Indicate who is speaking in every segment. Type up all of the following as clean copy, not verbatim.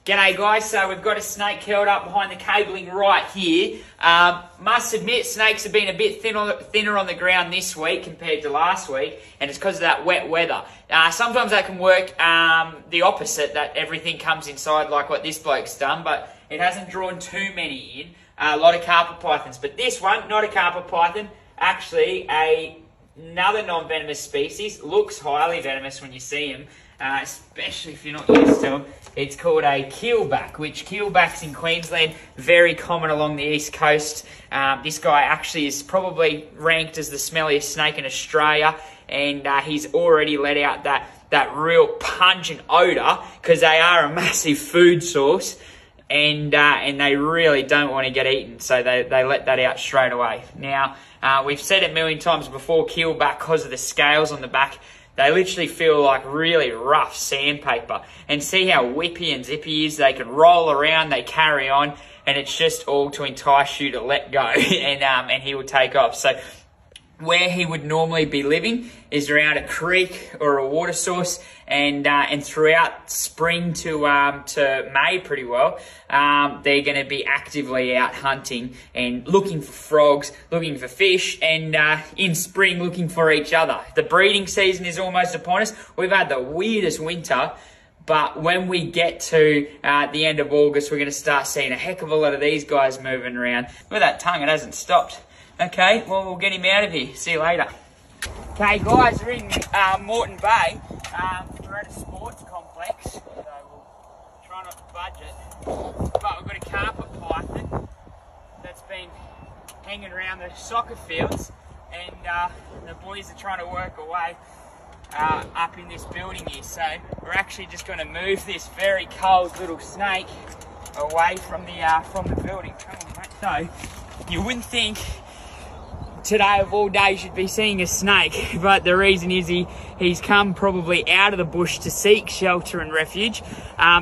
Speaker 1: G'day guys, so we've got a snake curled up behind the cabling right here. Must admit, snakes have been a bit thinner on the ground this week compared to last week, and it's because of that wet weather. Sometimes that can work the opposite, that everything comes inside like what this bloke's done, but it hasn't drawn too many in. A lot of carpet pythons, but this one, not a carpet python, actually another non-venomous species. Looks highly venomous when you see him. Especially if you're not used to them. It's called a keelback, which keelbacks in Queensland, very common along the east coast. This guy actually is probably ranked as the smelliest snake in Australia, and he's already let out that real pungent odour because they are a massive food source, and they really don't want to get eaten, so they let that out straight away. Now, we've said it a million times before, keelback, because of the scales on the back, they literally feel like really rough sandpaper. And see how whippy and zippy he is? They can roll around, they carry on, and it's just all to entice you to let go, and he will take off. So where he would normally be living is around a creek or a water source, and throughout spring to May pretty well, they're going to be actively out hunting and looking for frogs, looking for fish, and in spring looking for each other. The breeding season is almost upon us. We've had the weirdest winter, but when we get to the end of August, we're going to start seeing a heck of a lot of these guys moving around. Look at that tongue, it hasn't stopped. Okay, well, we'll get him out of here. See you later. Okay, guys, we're in Moreton Bay. We're at a sports complex, so we'll try not to budge it. But we've got a carpet python that's been hanging around the soccer fields, and the boys are trying to work away up in this building here. So we're actually just going to move this very cold little snake away from the building. So you wouldn't think today of all days you'd be seeing a snake, but the reason is he's come probably out of the bush to seek shelter and refuge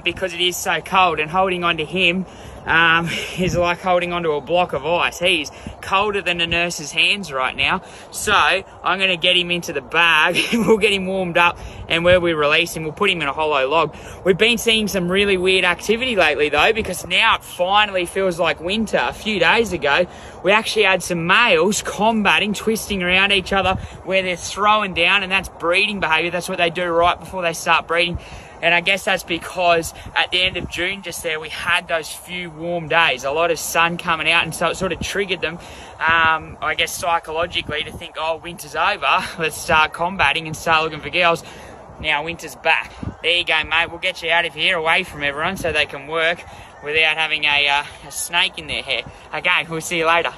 Speaker 1: because it is so cold, and holding on to him is like holding onto a block of ice. He's colder than a nurse's hands right now. So I'm going to get him into the bag, we'll get him warmed up, and where we release him, we'll put him in a hollow log. We've been seeing some really weird activity lately though, because now it finally feels like winter. A few days ago, we actually had some males combating, twisting around each other where they're throwing down, and that's breeding behaviour. That's what they do right before they start breeding. And I guess that's because at the end of June just there, we had those few warm days, a lot of sun coming out, and so it sort of triggered them, I guess psychologically, to think, oh, winter's over, let's start combating and start looking for girls. Now winter's back. There you go, mate. We'll get you out of here, away from everyone, so they can work without having a snake in their hair. Okay, we'll see you later.